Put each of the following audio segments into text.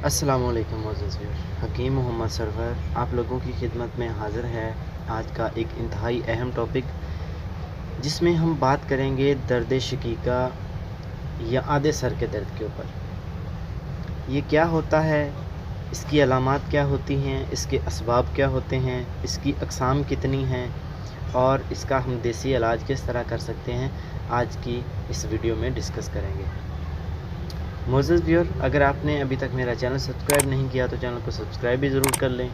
السلام علیکم معزز ویور، حکیم محمد سرور آپ لوگوں کی خدمت میں حاضر ہے آج کا ایک انتہائی اہم ٹاپک، جس میں ہم بات کریں گے درد شقیقہ یا آدھے سر کے درد کے اوپر۔ یہ کیا ہوتا ہے، اس کی علامات کیا ہوتی ہیں، اس کے اسباب کیا ہوتے ہیں، اس کی اقسام کتنی ہیں اور اس کا ہم دیسی علاج کس طرح کر سکتے ہیں، آج کی اس ویڈیو میں ڈسکس کریں گے۔ معزز ویور، اگر آپ نے ابھی تک میرا چینل سبسکرائب نہیں کیا تو چینل کو سبسکرائب بھی ضرور کر لیں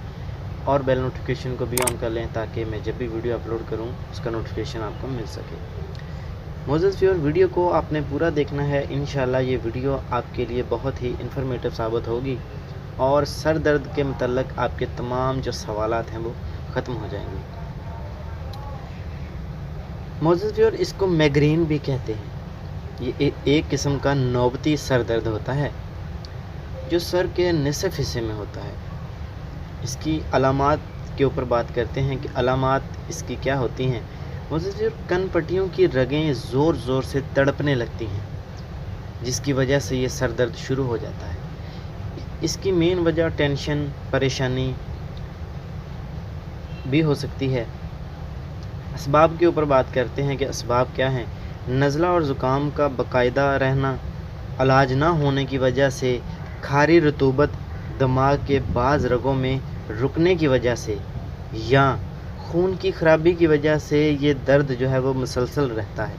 اور بیل نوٹیفیکیشن کو بھی آن کر لیں تاکہ میں جب بھی ویڈیو اپلوڈ کروں اس کا نوٹیفیکیشن آپ کو مل سکے۔ معزز ویور، ویڈیو کو آپ نے پورا دیکھنا ہے، انشاءاللہ یہ ویڈیو آپ کے لیے بہت ہی انفارمیٹیو ثابت ہوگی اور سر درد کے متعلق آپ کے تمام جو سوالات ہیں وہ ختم ہو جائیں گے۔ معزز ویور، اس کو میگرین بھی کہتے ہیں۔ یہ ایک قسم کا نوبتی سر درد ہوتا ہے جو سر کے نصف حصے میں ہوتا ہے۔ اس کی علامات کے اوپر بات کرتے ہیں کہ علامات اس کی کیا ہوتی ہیں۔ کن پٹیوں کی رگیں زور زور سے تڑپنے لگتی ہیں جس کی وجہ سے یہ سر درد شروع ہو جاتا ہے۔ اس کی مین وجہ ٹینشن، پریشانی بھی ہو سکتی ہے۔ اسباب کے اوپر بات کرتے ہیں کہ اسباب کیا ہیں۔ نزلہ اور زکام کا باقاعدہ رہنا، علاج نہ ہونے کی وجہ سے کھاری رطوبت دماغ کے بعض رگوں میں رکنے کی وجہ سے یا خون کی خرابی کی وجہ سے یہ درد جو ہے وہ مسلسل رہتا ہے۔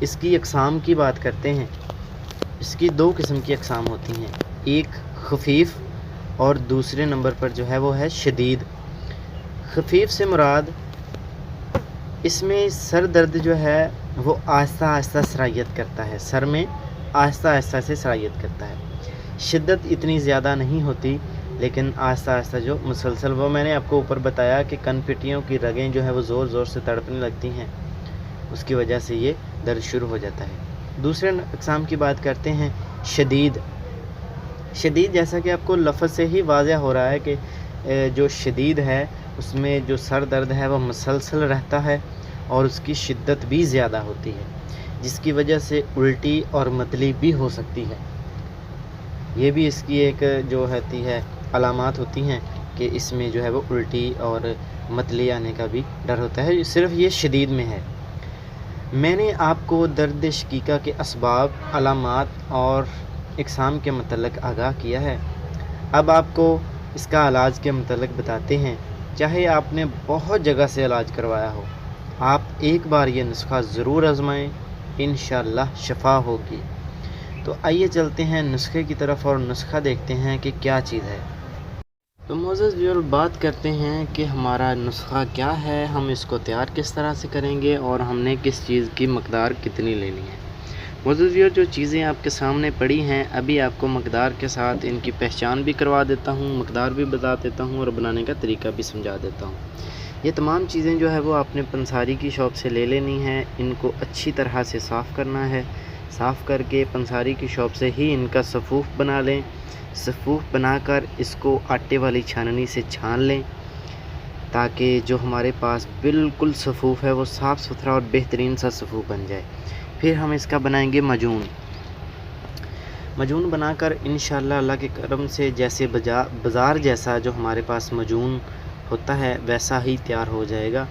اس کی اقسام کی بات کرتے ہیں۔ اس کی دو قسم کی اقسام ہوتی ہیں، ایک خفیف اور دوسرے نمبر پر جو ہے وہ ہے شدید۔ خفیف سے مراد اس میں سر درد جو ہے وہ آہستہ آہستہ سرایت کرتا ہے، سر میں آہستہ آہستہ سے سرایت کرتا ہے۔ شدت اتنی زیادہ نہیں ہوتی لیکن آہستہ آہستہ جو مسلسل، وہ میں نے آپ کو اوپر بتایا کہ کن پٹیوں کی رگیں جو ہے وہ زور زور سے تڑپنے لگتی ہیں، اس کی وجہ سے یہ درد شروع ہو جاتا ہے۔ دوسرے اقسام کی بات کرتے ہیں شدید۔ شدید جیسا کہ آپ کو لفظ سے ہی واضح ہو رہا ہے کہ جو شدید ہے اس میں جو سر درد ہے وہ مسلسل رہتا ہے اور اس کی شدت بھی زیادہ ہوتی ہے جس کی وجہ سے الٹی اور متلی بھی ہو سکتی ہے۔ یہ بھی اس کی ایک جو ہوتی ہے علامات ہوتی ہیں کہ اس میں جو ہے وہ الٹی اور متلی آنے کا بھی ڈر ہوتا ہے، صرف یہ شدید میں ہے۔ میں نے آپ کو درد شقیقہ کے اسباب، علامات اور اقسام کے متعلق آگاہ کیا ہے۔ اب آپ کو اس کا علاج کے متعلق بتاتے ہیں۔ چاہے آپ نے بہت جگہ سے علاج کروایا ہو، آپ ایک بار یہ نسخہ ضرور آزمائیں، انشاءاللہ شفا ہوگی۔ تو آئیے چلتے ہیں نسخے کی طرف اور نسخہ دیکھتے ہیں کہ کیا چیز ہے۔ تو معزز ویور، بات کرتے ہیں کہ ہمارا نسخہ کیا ہے، ہم اس کو تیار کس طرح سے کریں گے اور ہم نے کس چیز کی مقدار کتنی لینی ہے۔ معزز ویور، جو چیزیں آپ کے سامنے پڑی ہیں ابھی آپ کو مقدار کے ساتھ ان کی پہچان بھی کروا دیتا ہوں، مقدار بھی بتا دیتا ہوں اور بنانے کا طریقہ بھی سمجھا دیتا ہوں۔ یہ تمام چیزیں جو ہے وہ آپ نے پنساری کی شاپ سے لے لینی ہیں، ان کو اچھی طرح سے صاف کرنا ہے۔ صاف کر کے پنساری کی شاپ سے ہی ان کا صفوف بنا لیں۔ صفوف بنا کر اس کو آٹے والی چھاننی سے چھان لیں تاکہ جو ہمارے پاس بالکل صفوف ہے وہ صاف ستھرا اور بہترین سا صفوف بن جائے۔ پھر ہم اس کا بنائیں گے مجون۔ مجون بنا کر انشاءاللہ اللہ کے کرم سے جیسے بازار جیسا جو ہمارے پاس مجون ہوتا ہے ویسا ہی تیار ہو جائے گا۔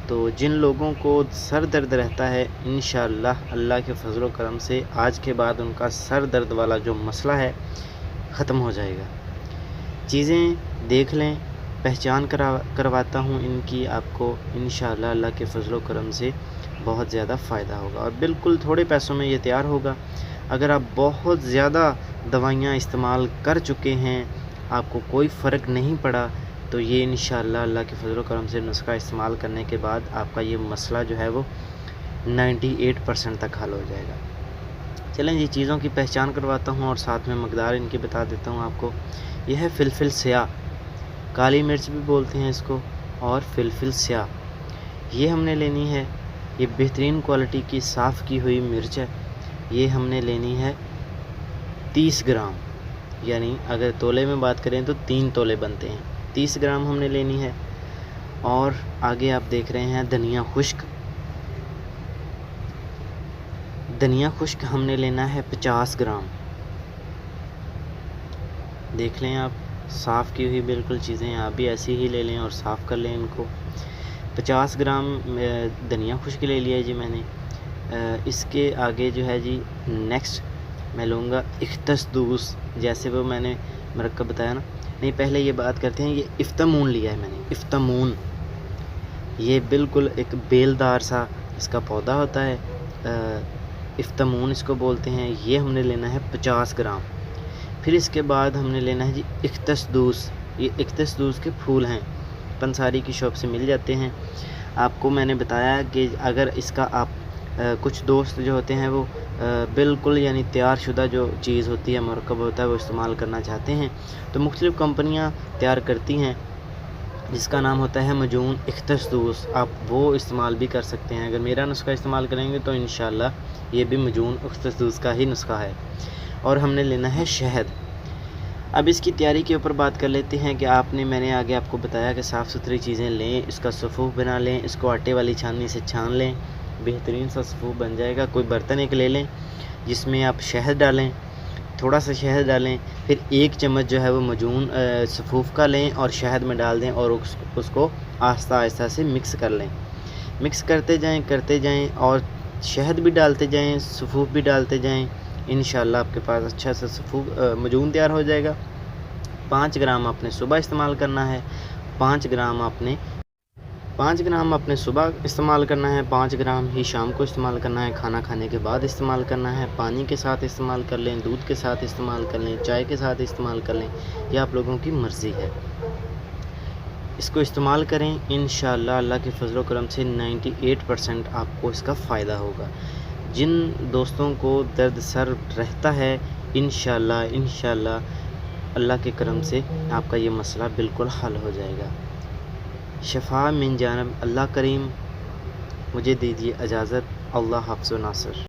تو جن لوگوں کو سر درد رہتا ہے انشاءاللہ اللہ کے فضل و کرم سے آج کے بعد ان کا سر درد والا جو مسئلہ ہے ختم ہو جائے گا۔ چیزیں دیکھ لیں، پہچان کرواتا ہوں ان کی، آپ کو انشاءاللہ اللہ کے فضل و کرم سے بہت زیادہ فائدہ ہوگا اور بالکل تھوڑے پیسوں میں یہ تیار ہوگا۔ اگر آپ بہت زیادہ دوائیاں استعمال کر چکے ہیں، آپ کو کوئی فرق نہیں پڑا، تو یہ انشاءاللہ اللہ کے فضل و کرم سے نسخہ استعمال کرنے کے بعد آپ کا یہ مسئلہ جو ہے وہ 98% تک حل ہو جائے گا۔ چلیں یہ چیزوں کی پہچان کرواتا ہوں اور ساتھ میں مقدار ان کی بتا دیتا ہوں آپ کو۔ یہ ہے فلفل سیاہ، کالی مرچ بھی بولتے ہیں اس کو، اور فلفل سیاہ یہ ہم نے لینی ہے۔ یہ بہترین کوالٹی کی صاف کی ہوئی مرچ ہے، یہ ہم نے لینی ہے 30 گرام، یعنی اگر تولے میں بات کریں تو 3 تولے بنتے ہیں، 30 گرام ہم نے لینی ہے۔ اور آگے آپ دیکھ رہے ہیں دھنیا خشک، دھنیا خشک ہم نے لینا ہے 50 گرام۔ دیکھ لیں آپ، صاف کی ہوئی بالکل چیزیں آپ بھی ایسی ہی لے لیں اور صاف کر لیں ان کو۔ 50 گرام دھنیا خشک لے لیا جی میں نے۔ اس کے آگے جو ہے جی نیکسٹ میں لوں گا اختصدوس، جیسے وہ میں نے مرکب بتایا نا، نہیں پہلے یہ بات کرتے ہیں، یہ افتمون لیا ہے میں نے، افتمون، یہ بالکل ایک بیلدار سا اس کا پودا ہوتا ہے، افتمون اس کو بولتے ہیں، یہ ہم نے لینا ہے 50 گرام۔ پھر اس کے بعد ہم نے لینا ہے جی اختصدوس، یہ اختصدوس کے پھول ہیں، پنساری کی شاپ سے مل جاتے ہیں۔ آپ کو میں نے بتایا کہ اگر اس کا آپ کچھ دوست جو ہوتے ہیں وہ بالکل یعنی تیار شدہ جو چیز ہوتی ہے، مرکب ہوتا ہے، وہ استعمال کرنا چاہتے ہیں تو مختلف کمپنیاں تیار کرتی ہیں جس کا نام ہوتا ہے مجون اختصدوس، آپ وہ استعمال بھی کر سکتے ہیں۔ اگر میرا نسخہ استعمال کریں گے تو انشاءاللہ یہ بھی مجون اختصدوس کا ہی نسخہ ہے۔ اور ہم نے لینا ہے شہد۔ اب اس کی تیاری کے اوپر بات کر لیتے ہیں کہ میں نے آگے آپ کو بتایا کہ صاف ستھری چیزیں لیں، اس کا صفوف بنا لیں، اس کو آٹے والی چھاننی سے چھان لیں، بہترین سا صفوف بن جائے گا۔ کوئی برتن ایک لے لیں جس میں آپ شہد ڈالیں، تھوڑا سا شہد ڈالیں، پھر 1 چمچ جو ہے وہ مجون صفوف کا لیں اور شہد میں ڈال دیں اور اس کو آہستہ آہستہ سے مکس کر لیں، مکس کرتے جائیں اور شہد بھی ڈالتے جائیں، صفوف بھی ڈالتے جائیں، انشاءاللہ آپ کے پاس اچھا سا مجون تیار ہو جائے گا۔ 5 گرام آپ نے صبح استعمال کرنا ہے، 5 گرام آپ نے صبح استعمال کرنا ہے، 5 گرام ہی شام کو استعمال کرنا ہے، کھانا کھانے کے بعد استعمال کرنا ہے، پانی کے ساتھ استعمال کر لیں، دودھ کے ساتھ استعمال کر لیں، چائے کے ساتھ استعمال کر لیں، یہ آپ لوگوں کی مرضی ہے۔ اس کو استعمال کریں، انشاءاللہ اللہ کے فضل و کرم سے 98% آپ کو اس کا فائدہ ہوگا۔ جن دوستوں کو درد سر رہتا ہے، انشاءاللہ اللہ کے کرم سے آپ کا یہ مسئلہ بالکل حل ہو جائے گا۔ شفا من جانب اللہ کریم، مجھے دیجیے اجازت، اللہ حافظ و ناصر۔